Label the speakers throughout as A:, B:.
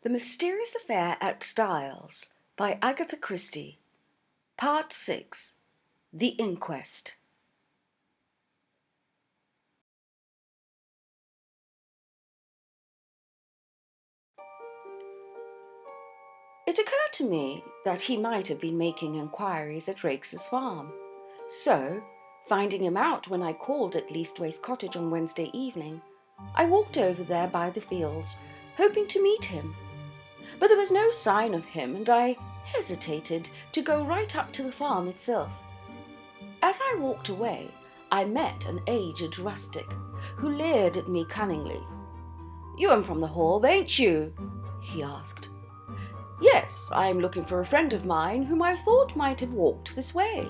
A: The Mysterious Affair at Styles by Agatha Christie. Part 6. The Inquest. It occurred to me that he might have been making inquiries at Rakes's farm. So, finding him out when I called at Leastways Cottage on Wednesday evening, I walked over there by the fields, hoping to meet him. But there was no sign of him, and I hesitated to go right up to the farm itself. As I walked away, I met an aged rustic, who leered at me cunningly. "You from the Hall, ain't you?" he asked. "Yes, I'm looking for a friend of mine whom I thought might have walked this way."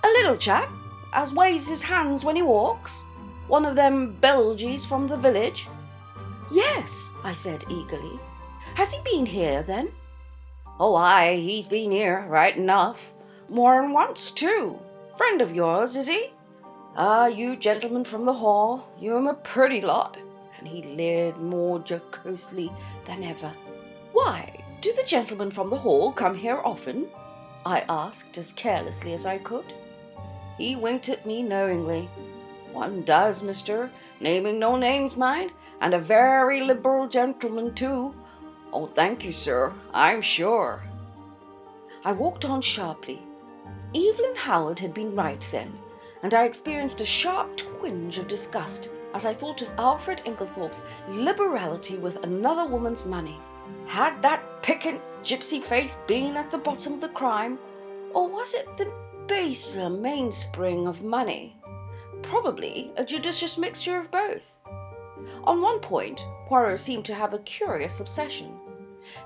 A: "A little chap, as waves his hands when he walks? One of them Belgies from the village?" "Yes," I said eagerly. "Has he been here, then?" "Oh, aye, he's been here, right enough. More'n once, too. Friend of yours, is he? Ah, you gentlemen from the Hall, you'm a pretty lot." And he leered more jocosely than ever. "Why, do the gentlemen from the Hall come here often?" I asked as carelessly as I could. He winked at me knowingly. "One does, mister, naming no names, mind, and a very liberal gentleman, too. Oh, thank you, sir, I'm sure." I walked on sharply. Evelyn Howard had been right then, and I experienced a sharp twinge of disgust as I thought of Alfred Inglethorpe's liberality with another woman's money. Had that piquant gypsy face been at the bottom of the crime, or was it the baser mainspring of money? Probably a judicious mixture of both. On one point, Poirot seemed to have a curious obsession.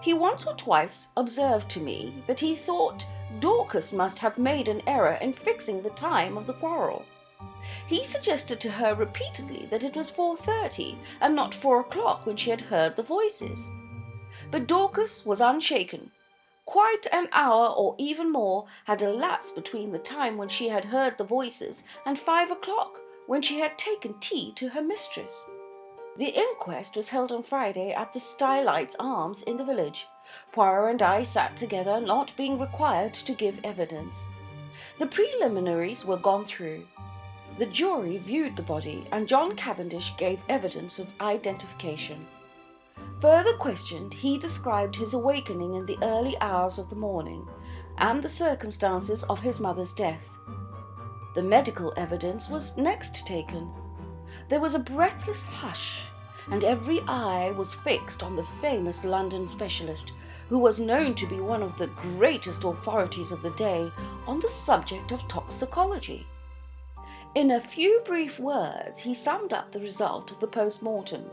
A: He once or twice observed to me that he thought Dorcas must have made an error in fixing the time of the quarrel. He suggested to her repeatedly that it was 4:30 and not 4 o'clock when she had heard the voices. But Dorcas was unshaken. Quite an hour or even more had elapsed between the time when she had heard the voices and 5 o'clock, when she had taken tea to her mistress. The inquest was held on Friday at the Stylites Arms in the village. Poirot and I sat together, not being required to give evidence. The preliminaries were gone through. The jury viewed the body, and John Cavendish gave evidence of identification. Further questioned, he described his awakening in the early hours of the morning, and the circumstances of his mother's death. The medical evidence was next taken. There was a breathless hush, and every eye was fixed on the famous London specialist, who was known to be one of the greatest authorities of the day on the subject of toxicology. In a few brief words, he summed up the result of the post-mortem.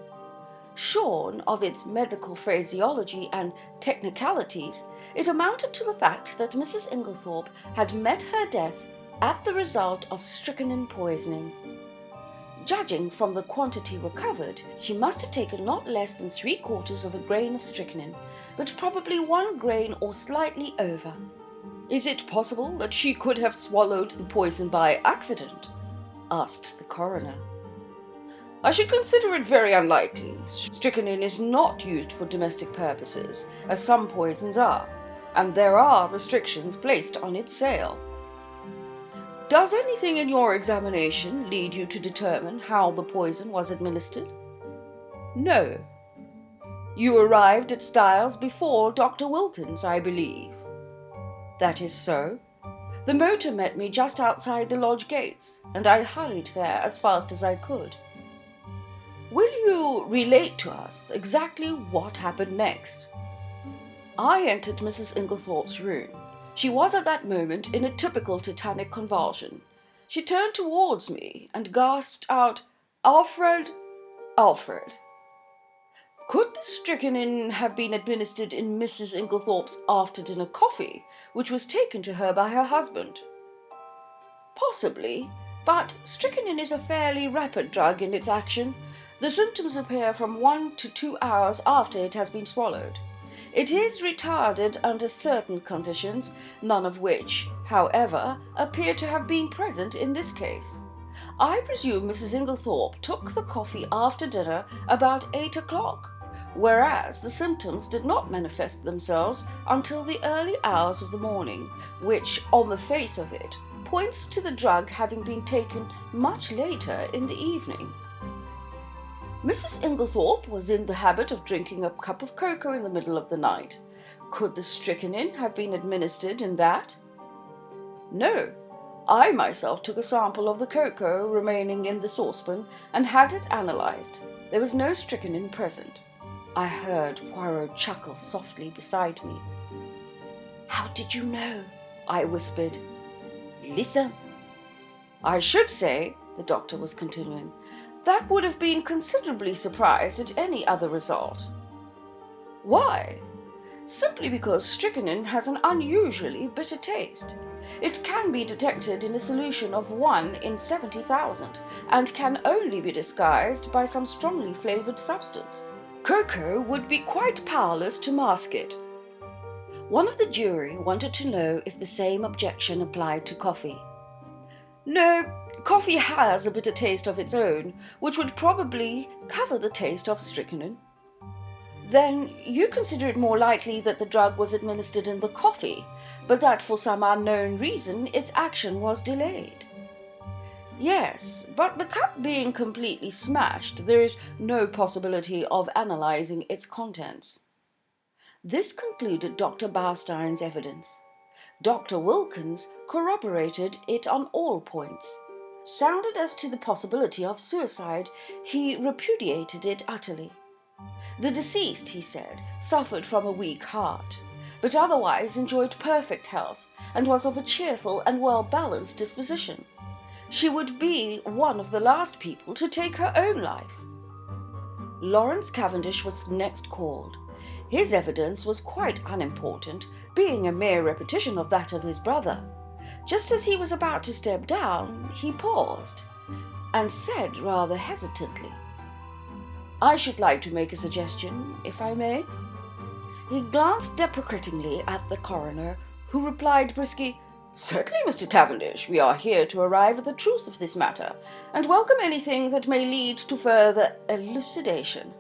A: Shorn of its medical phraseology and technicalities, it amounted to the fact that Mrs. Inglethorpe had met her death at the result of strychnine poisoning. Judging from the quantity recovered, she must have taken not less than 3/4 of a grain of strychnine, but probably 1 grain or slightly over. "Is it possible that she could have swallowed the poison by accident?" asked the coroner. "I should consider it very unlikely. Strychnine is not used for domestic purposes, as some poisons are, and there are restrictions placed on its sale." "Does anything in your examination lead you to determine how the poison was administered?" "No." "You arrived at Styles before Dr. Wilkins, I believe?" "That is so. The motor met me just outside the lodge gates, and I hurried there as fast as I could." "Will you relate to us exactly what happened next?" "I entered Mrs. Inglethorpe's room. She was at that moment in a typical tetanic convulsion. She turned towards me and gasped out, 'Alfred, Alfred!' Could the strychnine have been administered in Mrs. Inglethorpe's after-dinner coffee, which was taken to her by her husband?" "Possibly, but strychnine is a fairly rapid drug in its action. The symptoms appear from 1 to 2 hours after it has been swallowed. It is retarded under certain conditions, none of which, however, appear to have been present in this case. I presume Mrs. Inglethorpe took the coffee after dinner about 8 o'clock, whereas the symptoms did not manifest themselves until the early hours of the morning, which, on the face of it, points to the drug having been taken much later in the evening. Mrs. Inglethorpe was in the habit of drinking a cup of cocoa in the middle of the night. Could the strychnine have been administered in that? No. I myself took a sample of the cocoa remaining in the saucepan and had it analysed. There was no strychnine present. I heard Poirot chuckle softly beside me. "How did you know?" I whispered. "Listen." "I should say," the doctor was continuing, "that would have been considerably surprised at any other result." "Why?" "Simply because strychnine has an unusually bitter taste. It can be detected in a solution of 1 in 70,000 and can only be disguised by some strongly flavoured substance. Cocoa would be quite powerless to mask it." One of the jury wanted to know if the same objection applied to coffee. "No, coffee has a bitter taste of its own, which would probably cover the taste of strychnine." "Then you consider it more likely that the drug was administered in the coffee, but that for some unknown reason its action was delayed?" "Yes, but the cup being completely smashed, there is no possibility of analysing its contents." This concluded Dr. Baustein's evidence. Dr. Wilkins corroborated it on all points. Sounded as to the possibility of suicide, he repudiated it utterly. The deceased, he said, suffered from a weak heart, but otherwise enjoyed perfect health and was of a cheerful and well-balanced disposition. She would be one of the last people to take her own life. Lawrence Cavendish was next called. His evidence was quite unimportant, being a mere repetition of that of his brother. Just as he was about to step down, he paused, and said rather hesitantly, "I should like to make a suggestion, if I may." He glanced deprecatingly at the coroner, who replied briskly, "Certainly, Mr. Cavendish, we are here to arrive at the truth of this matter, and welcome anything that may lead to further elucidation."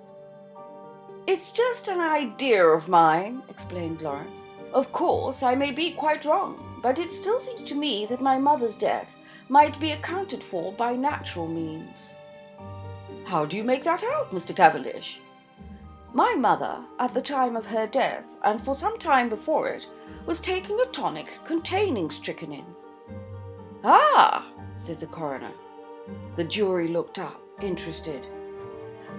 A: "It's just an idea of mine," explained Lawrence. "Of course, I may be quite wrong, but it still seems to me that my mother's death might be accounted for by natural means." "How do you make that out, Mr. Cavendish?" "My mother, at the time of her death, and for some time before it, was taking a tonic containing strychnine." "Ah," said the coroner. The jury looked up, interested.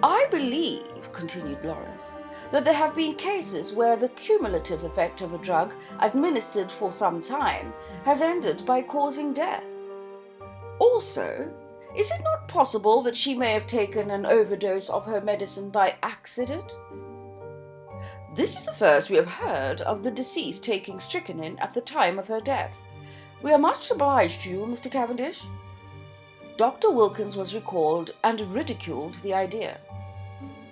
A: "I believe," continued Lawrence, "that there have been cases where the cumulative effect of a drug administered for some time has ended by causing death. Also, is it not possible that she may have taken an overdose of her medicine by accident?" "This is the first we have heard of the deceased taking strychnine at the time of her death. We are much obliged to you, Mr. Cavendish." Dr. Wilkins was recalled and ridiculed the idea.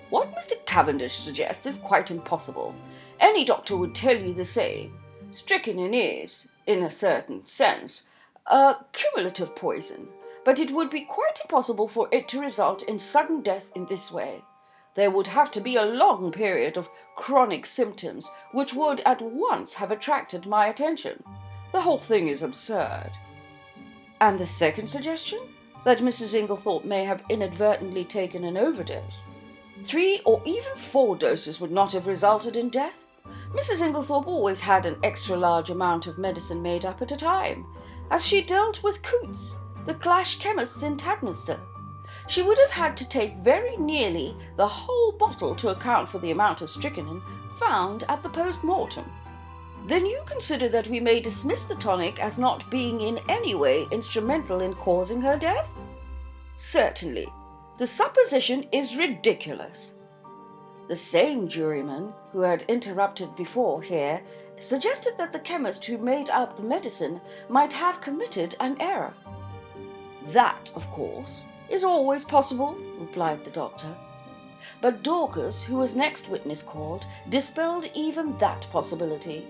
A: "What Mr. Cavendish suggests is quite impossible. Any doctor would tell you the same. Strychnine is, in a certain sense, a cumulative poison, but it would be quite impossible for it to result in sudden death in this way. There would have to be a long period of chronic symptoms which would at once have attracted my attention. The whole thing is absurd." "And the second suggestion? That Mrs. Inglethorpe may have inadvertently taken an overdose. 3 or even 4 doses would not have resulted in death. Mrs. Inglethorpe always had an extra large amount of medicine made up at a time, as she dealt with Coots, the Clash chemists in Tadminster. She would have had to take very nearly the whole bottle to account for the amount of strychnine found at the post-mortem." "Then you consider that we may dismiss the tonic as not being in any way instrumental in causing her death?" "Certainly. The supposition is ridiculous." The same juryman who had interrupted before here suggested that the chemist who made up the medicine might have committed an error. "That, of course, is always possible," replied the doctor. But Dorcas, who was next witness called, dispelled even that possibility.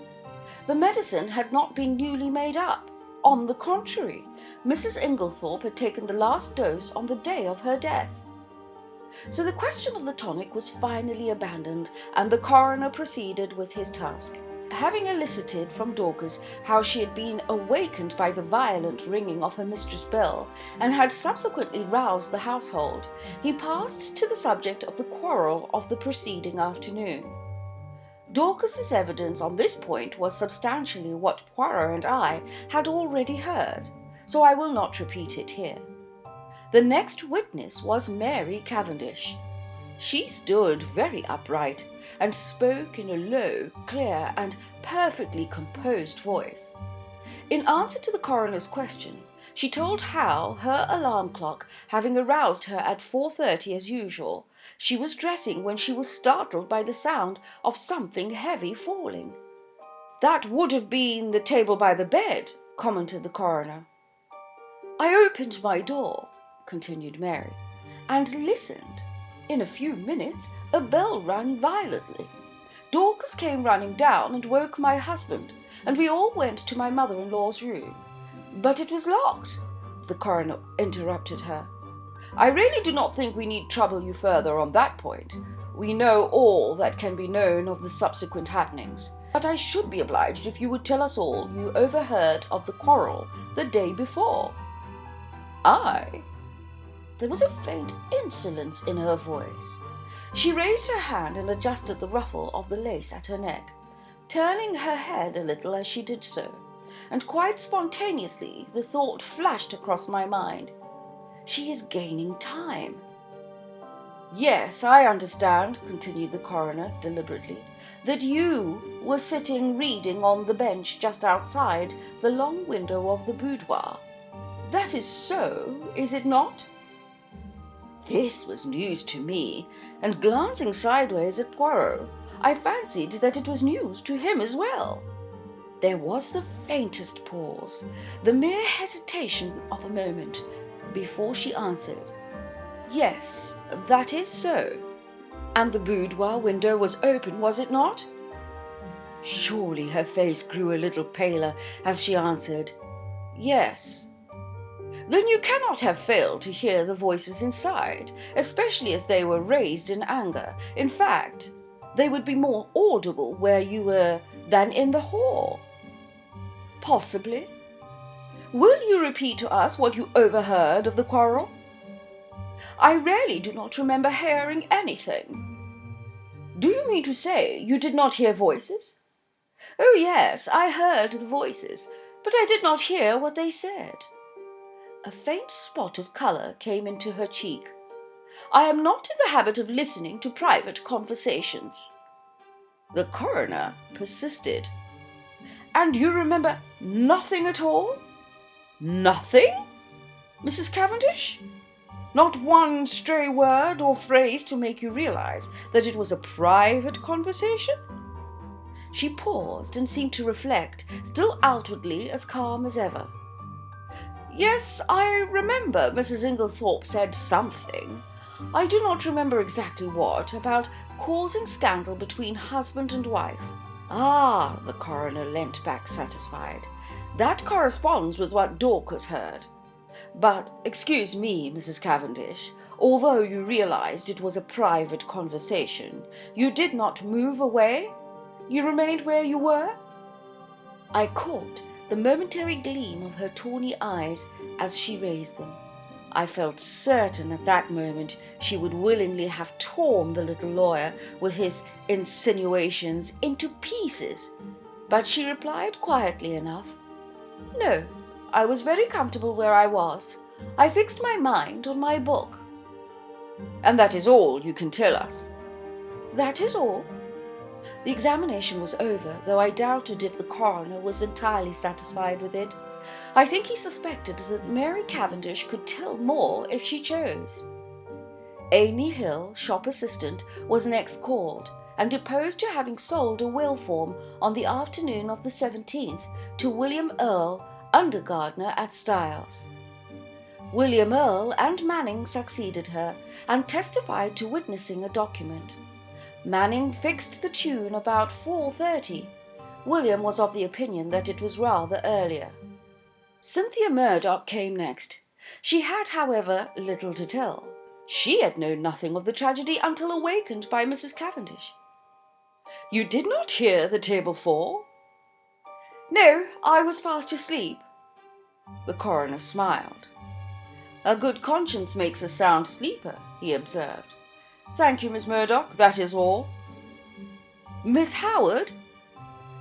A: The medicine had not been newly made up. On the contrary, Mrs. Inglethorpe had taken the last dose on the day of her death. So the question of the tonic was finally abandoned, and the coroner proceeded with his task. Having elicited from Dorcas how she had been awakened by the violent ringing of her mistress' bell, and had subsequently roused the household, he passed to the subject of the quarrel of the preceding afternoon. Dorcas's evidence on this point was substantially what Poirot and I had already heard, so I will not repeat it here. The next witness was Mary Cavendish. She stood very upright, and spoke in a low, clear, and perfectly composed voice. In answer to the coroner's question, she told how, her alarm clock having aroused her at 4:30 as usual, she was dressing when she was startled by the sound of something heavy falling. "That would have been the table by the bed," commented the coroner. "I opened my door," continued Mary, "and listened. In a few minutes a bell rang violently. Dorcas came running down and woke my husband, and we all went to my mother-in-law's room. But it was locked," the coroner interrupted her. "I really do not think we need trouble you further on that point. We know all that can be known of the subsequent happenings. But I should be obliged if you would tell us all you overheard of the quarrel the day before." "I?" There was a faint insolence in her voice. She raised her hand and adjusted the ruffle of the lace at her neck, turning her head a little as she did so, and quite spontaneously the thought flashed across my mind, "She is gaining time." "Yes, I understand," continued the coroner deliberately, "that you were sitting reading on the bench just outside the long window of the boudoir. That is so, is it not?" This was news to me, and glancing sideways at Poirot, I fancied that it was news to him as well. There was the faintest pause, the mere hesitation of a moment, before she answered, "Yes, that is so." "And the boudoir window was open, was it not?" Surely her face grew a little paler as she answered, "Yes." "Then you cannot have failed to hear the voices inside, especially as they were raised in anger. In fact, they would be more audible where you were than in the hall." "Possibly. Will you repeat to us what you overheard of the quarrel?" "I really do not remember hearing anything." "Do you mean to say you did not hear voices?" "Oh yes, I heard the voices, but I did not hear what they said." A faint spot of colour came into her cheek. "I am not in the habit of listening to private conversations." The coroner persisted. "And you remember nothing at all?" "Nothing, Mrs. Cavendish? Not one stray word or phrase to make you realize that it was a private conversation?" She paused and seemed to reflect, still outwardly as calm as ever. "Yes, I remember Mrs. Inglethorpe said something. I do not remember exactly what, about causing scandal between husband and wife." "Ah," the coroner leant back satisfied. "That corresponds with what Dorcas heard. But, excuse me, Mrs. Cavendish, although you realized it was a private conversation, you did not move away? You remained where you were?" I caught the momentary gleam of her tawny eyes as she raised them. I felt certain at that moment she would willingly have torn the little lawyer with his insinuations into pieces, but she replied quietly enough, "No, I was very comfortable where I was. I fixed my mind on my book." "And that is all you can tell us?" "That is all." The examination was over, though I doubted if the coroner was entirely satisfied with it. I think he suspected that Mary Cavendish could tell more if she chose. Amy Hill, shop assistant, was next called, and deposed to having sold a will form on the afternoon of the 17th to William Earl, under gardener at Styles. William Earl and Manning succeeded her, and testified to witnessing a document. Manning fixed the tune about 4:30. William was of the opinion that it was rather earlier. Cynthia Murdoch came next. She had, however, little to tell. She had known nothing of the tragedy until awakened by Mrs. Cavendish. "You did not hear the table fall?" "No, I was fast asleep." The coroner smiled. "A good conscience makes a sound sleeper," he observed. "Thank you, Miss Murdoch, that is all." "Miss Howard?"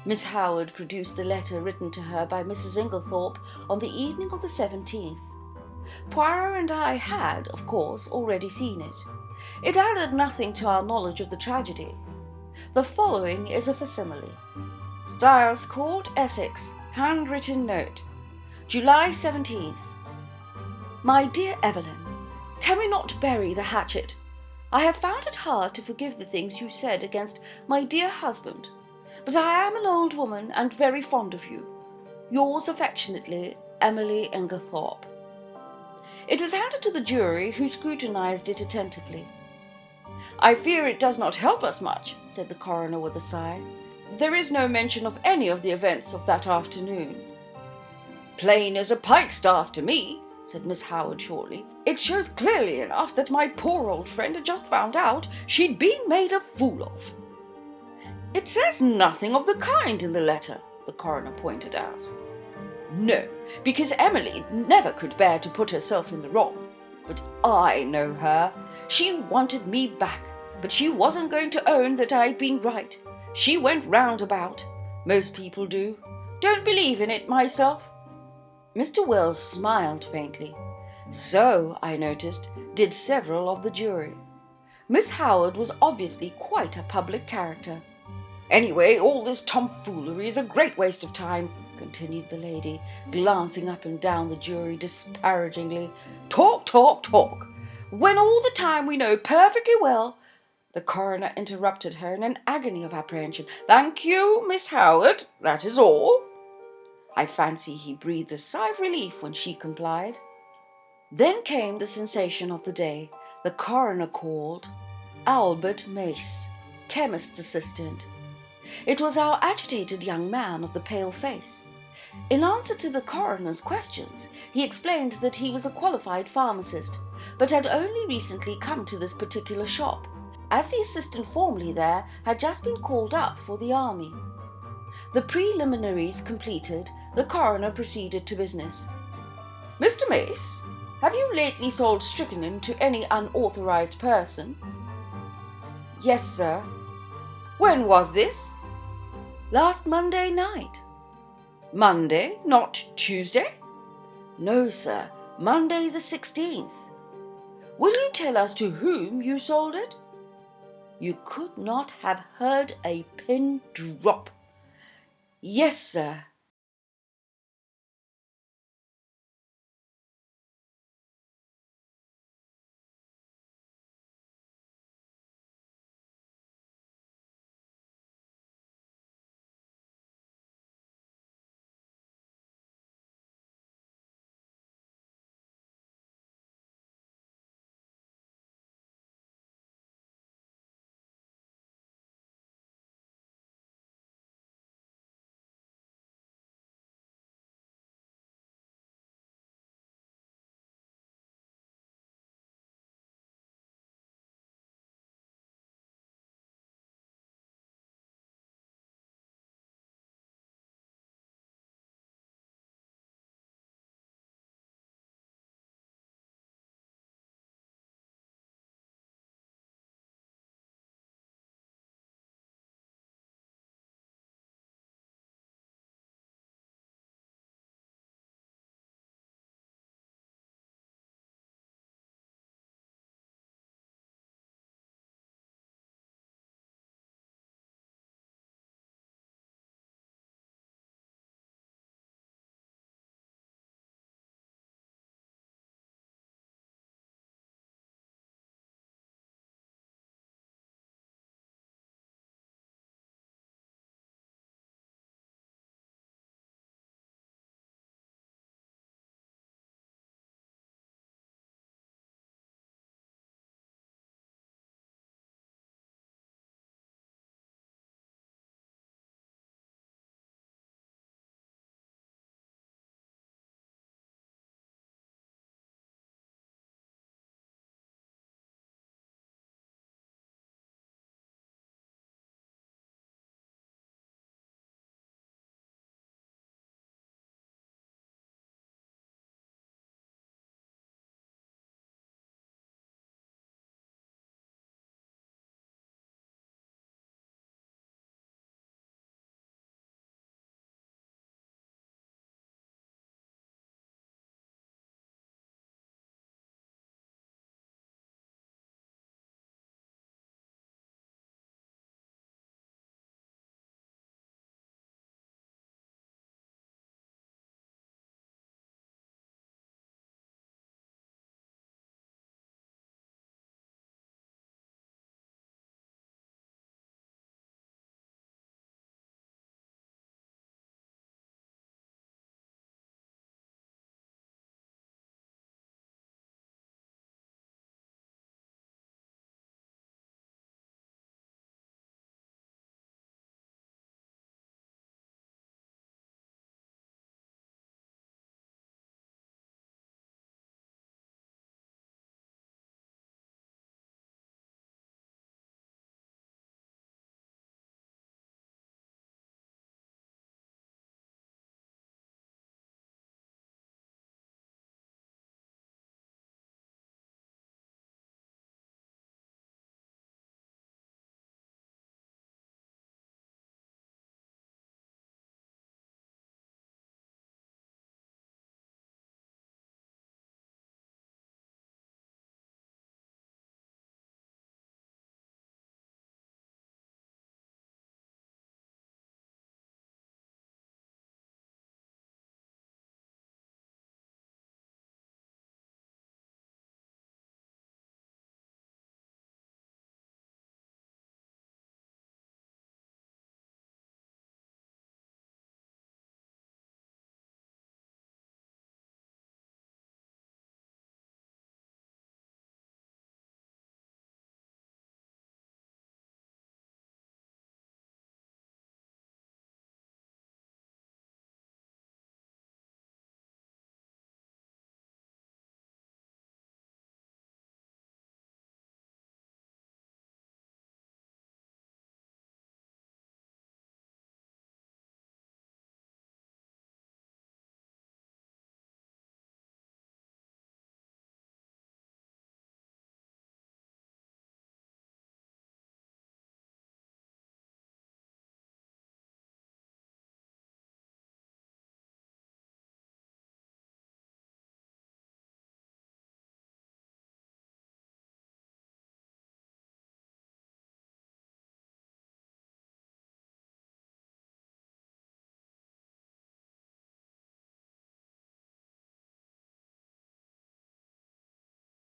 A: Miss Howard produced the letter written to her by Mrs. Inglethorpe on the evening of the 17th. Poirot and I had, of course, already seen it. It added nothing to our knowledge of the tragedy. The following is a facsimile. Styles Court, Essex, handwritten note. July 17th. My dear Evelyn, can we not bury the hatchet? I have found it hard to forgive the things you said against my dear husband, but I am an old woman and very fond of you. Yours affectionately, Emily Inglethorpe. It was handed to the jury, who scrutinized it attentively. I fear it does not help us much, said the coroner with a sigh. There is no mention of any of the events of that afternoon. Plain as a pikestaff to me, said Miss Howard shortly. It shows clearly enough that my poor old friend had just found out she'd been made a fool of. It says nothing of the kind in the letter, the coroner pointed out. No, because Emily never could bear to put herself in the wrong. But I know her. She wanted me back, but she wasn't going to own that I'd been right. She went roundabout. Most people do. Don't believe in it myself. Mr. Wells smiled faintly. So, I noticed, did several of the jury. Miss Howard was obviously quite a public character. Anyway, all this tomfoolery is a great waste of time, continued the lady, glancing up and down the jury disparagingly. Talk, talk, talk, when all the time we know perfectly well. The coroner interrupted her in an agony of apprehension. Thank you, Miss Howard, that is all. I fancy he breathed a sigh of relief when she complied. Then came the sensation of the day. The coroner called Albert Mace, chemist's assistant. It was our agitated young man of the pale face. In answer to the coroner's questions, he explained that he was a qualified pharmacist, but had only recently come to this particular shop, as the assistant formerly there had just been called up for the army. The preliminaries completed, the coroner proceeded to business. Mr. Mace, have you lately sold strychnine to any unauthorized person? Yes, sir. When was this? Last Monday night. Monday, not Tuesday? No, sir. Monday the 16th. Will you tell us to whom you sold it? You could not have heard a pin drop. Yes, sir.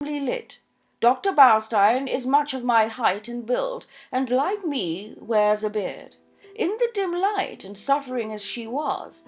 A: lit. Dr. Baustein is much of my height and build, and like me wears a beard. In the dim light, and suffering as she was,